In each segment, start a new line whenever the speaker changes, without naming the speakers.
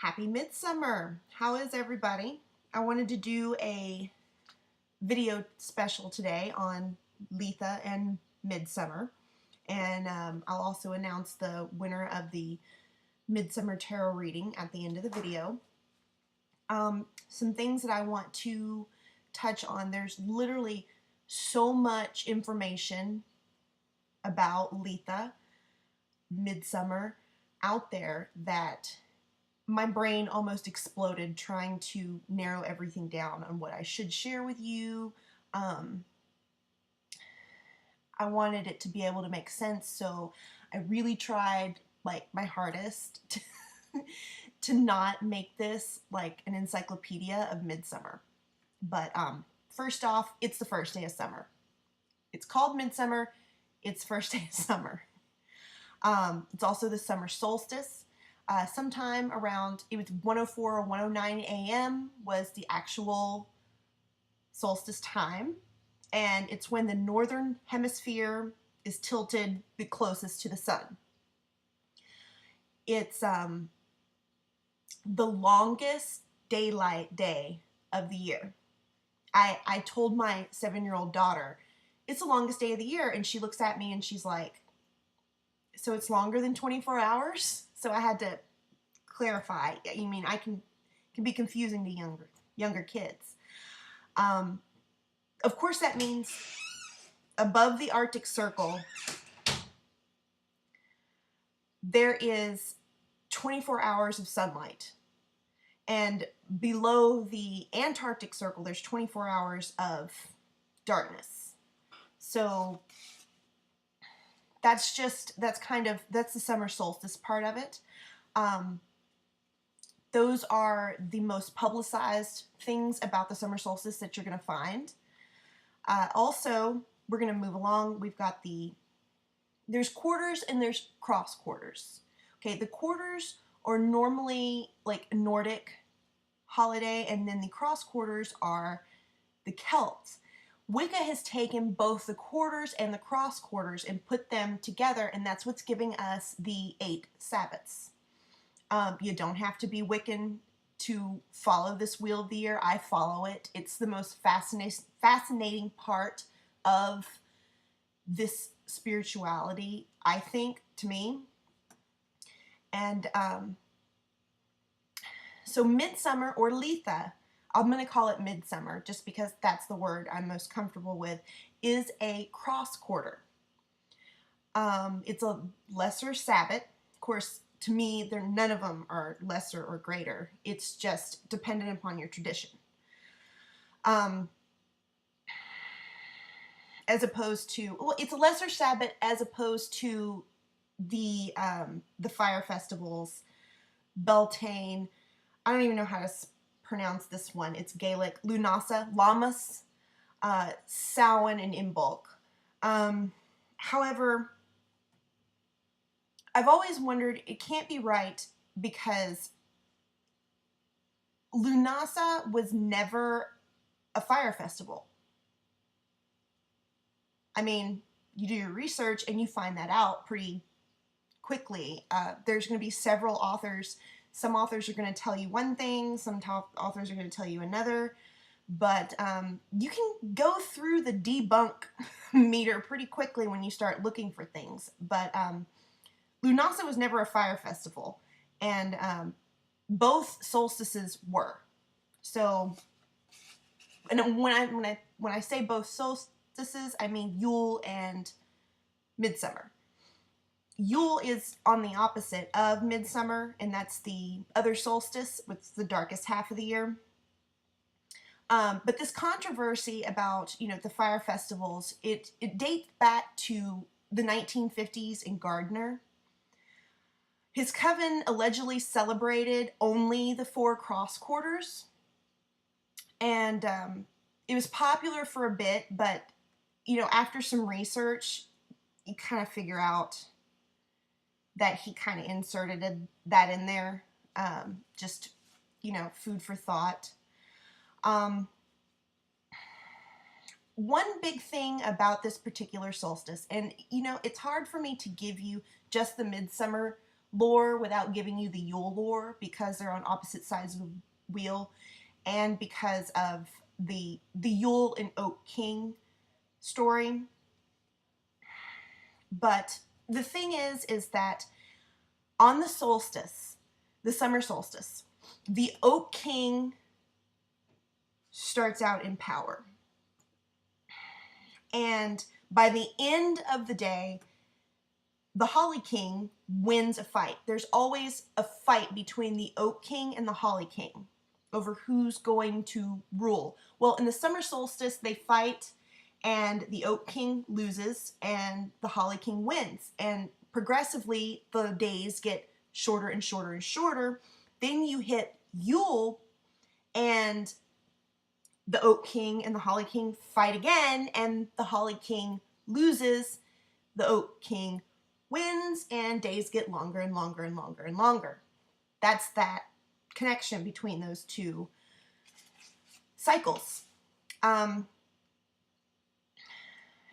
Happy Midsummer! How is everybody? I wanted to do a video special today on Litha and Midsummer, and I'll also announce the winner of the Midsummer Tarot reading at the end of the video. Some things that I want to touch on. There's literally so much information about Litha, Midsummer out there that my brain almost exploded trying to narrow everything down on what I should share with you. I wanted it to be able to make sense, so I really tried like my hardest to not make this like an encyclopedia of Midsummer. But first off, it's the first day of summer. It's called Midsummer. It's first day of summer. It's also the summer solstice. Sometime around, it was 1:04 or 1:09 a.m. was the actual solstice time. And it's when the northern hemisphere is tilted the closest to the sun. It's the longest daylight day of the year. I told my 7-year-old daughter, it's the longest day of the year. And she looks at me and she's like, so it's longer than 24 hours? So I had to clarify. I mean, I can be confusing to younger kids. Of course, that means above the Arctic Circle, there is 24 hours of sunlight. And below the Antarctic Circle, there's 24 hours of darkness. So that's the summer solstice part of it. Those are the most publicized things about the summer solstice that you're going to find. Also, we're going to move along. We've got there's quarters and there's cross quarters. Okay, the quarters are normally like a Nordic holiday, and then the cross quarters are the Celts. Wicca has taken both the quarters and the cross quarters and put them together, and that's what's giving us the 8 Sabbats. You don't have to be Wiccan to follow this Wheel of the Year. I follow it. It's the most fascinating part of this spirituality, I think, to me. And so Midsummer, or Litha, I'm going to call it Midsummer just because that's the word I'm most comfortable with, is a cross quarter. It's a lesser Sabbat. Of course, to me, none of them are lesser or greater. It's just dependent upon your tradition. As opposed to, well, it's a lesser Sabbat as opposed to the fire festivals, Beltane. I don't even know how to pronounce this one. It's Gaelic. Lunasa, Lammas, Samhain, and Imbolc. However, I've always wondered, it can't be right because Lunasa was never a fire festival. I mean, you do your research and you find that out pretty quickly. There's going to be several authors. Some authors are going to tell you one thing, some authors are going to tell you another, but you can go through the debunk meter pretty quickly when you start looking for things. But Lunasa was never a fire festival, and both solstices were. So, and when I say both solstices, I mean Yule and Midsummer. Yule is on the opposite of Midsummer, and that's the other solstice, which is the darkest half of the year. But this controversy about, the fire festivals, it dates back to the 1950s in Gardner. His coven allegedly celebrated only the 4 cross quarters, and it was popular for a bit, but, after some research, you kind of figure out that he kind of inserted that in there, just, food for thought. One big thing about this particular solstice, and, it's hard for me to give you just the Midsummer lore without giving you the Yule lore, because they're on opposite sides of the wheel, and because of the Yule and Oak King story. But the thing is that on the solstice, the summer solstice, the Oak King starts out in power. And by the end of the day, the Holly King wins a fight. There's always a fight between the Oak King and the Holly King over who's going to rule. Well, in the summer solstice, they fight, and the Oak King loses, and the Holly King wins. And progressively, the days get shorter and shorter and shorter. Then you hit Yule, and the Oak King and the Holly King fight again, and the Holly King loses. The Oak King wins, and days get longer and longer and longer and longer. That's that connection between those two cycles.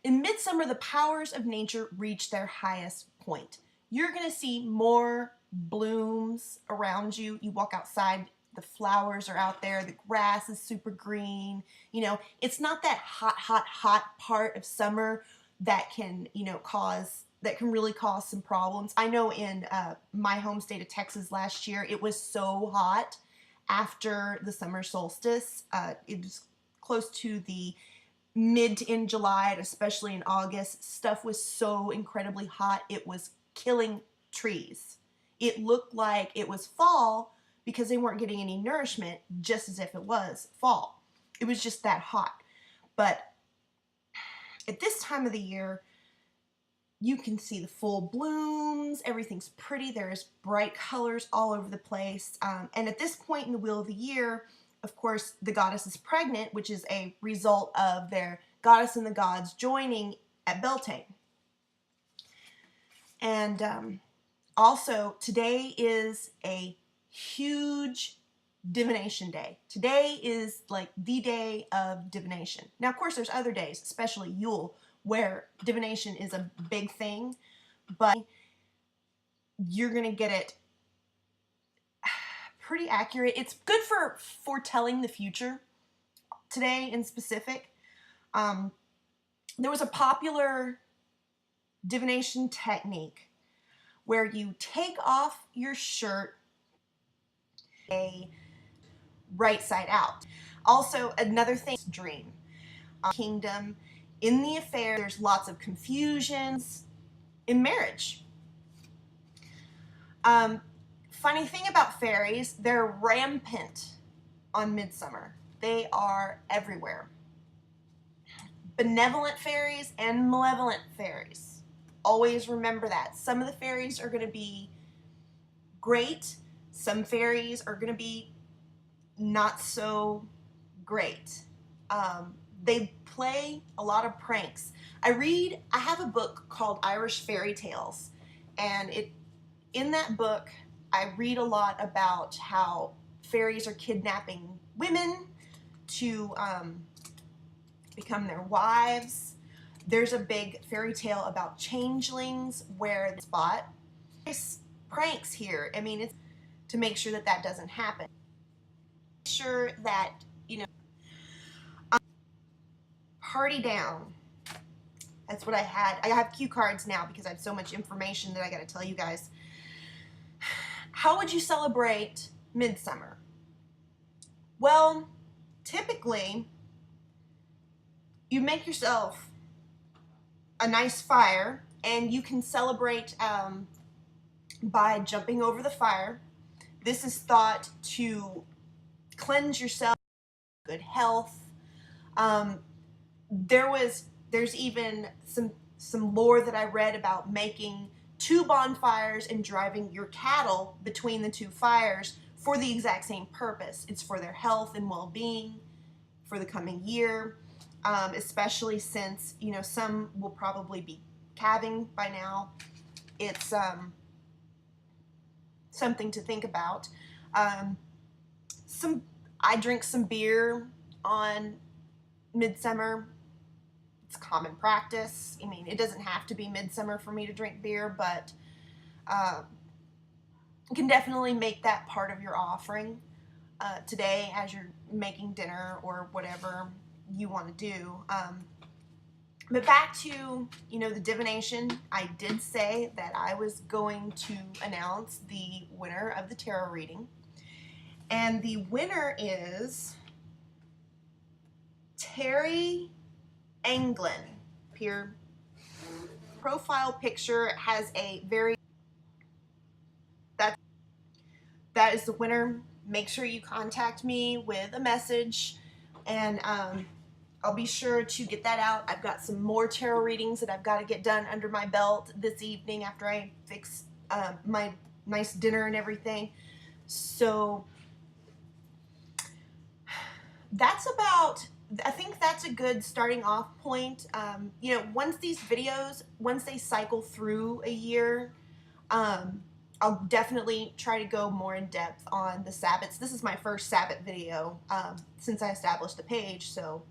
In midsummer, the powers of nature reach their highest point. You're going to see more blooms around you. You walk outside, the flowers are out there, the grass is super green. You know, it's not that hot part of summer that can, that can really cause some problems. I know in my home state of Texas last year, it was so hot after the summer solstice. It was close to the mid to end July, and especially in August, stuff was so incredibly hot, it was killing trees. It looked like it was fall because they weren't getting any nourishment, just as if it was fall. It was just that hot. But at this time of the year, you can see the full blooms, everything's pretty, there's bright colors all over the place. And at this point in the wheel of the year, of course, the goddess is pregnant, which is a result of their goddess and the gods joining at Beltane. And also, today is a huge divination day. Today is like the day of divination. Now, of course, there's other days, especially Yule, where divination is a big thing, but you're going to get it pretty accurate. It's good for foretelling the future today in specific. There was a popular divination technique where you take off your shirt a right side out. Also, another thing is dream. Kingdom, in the affair, there's lots of confusions in marriage. Funny thing about fairies, they're rampant on Midsummer. They are everywhere. Benevolent fairies and malevolent fairies. Always remember that. Some of the fairies are going to be great. Some fairies are going to be not so great. They play a lot of pranks. I have a book called Irish Fairy Tales, and in that book, I read a lot about how fairies are kidnapping women to become their wives. There's a big fairy tale about changelings where the spot pranks here. I mean, it's to make sure that that doesn't happen. Make sure that, party down. That's what I had. I have cue cards now because I have so much information that I got to tell you guys. How would you celebrate Midsummer? Well, typically, you make yourself a nice fire, and you can celebrate by jumping over the fire. This is thought to cleanse yourself, good health. There's even some lore that I read about making 2 bonfires and driving your cattle between the 2 fires for the exact same purpose. It's for their health and well-being for the coming year, especially since, some will probably be calving by now. It's something to think about. I drink some beer on Midsummer. It's common practice. I mean, it doesn't have to be Midsummer for me to drink beer, but You can definitely make that part of your offering today as you're making dinner or whatever you want to do. But back to, the divination, I did say that I was going to announce the winner of the tarot reading. And the winner is Terry Anglin. Here, profile picture has a very, that is the winner. Make sure you contact me with a message, and I'll be sure to get that out. I've got some more tarot readings that I've got to get done under my belt this evening after I fix my nice dinner and everything. So I think that's a good starting off point. Once these videos, once they cycle through a year, I'll definitely try to go more in depth on the Sabbats. This is my first Sabbat video since I established the page, so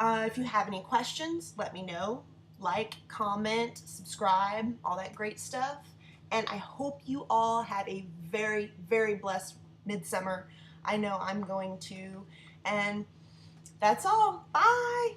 if you have any questions, let me know. Like, comment, subscribe, all that great stuff. And I hope you all have a very, very blessed midsummer. I know I'm going to. And that's all. Bye!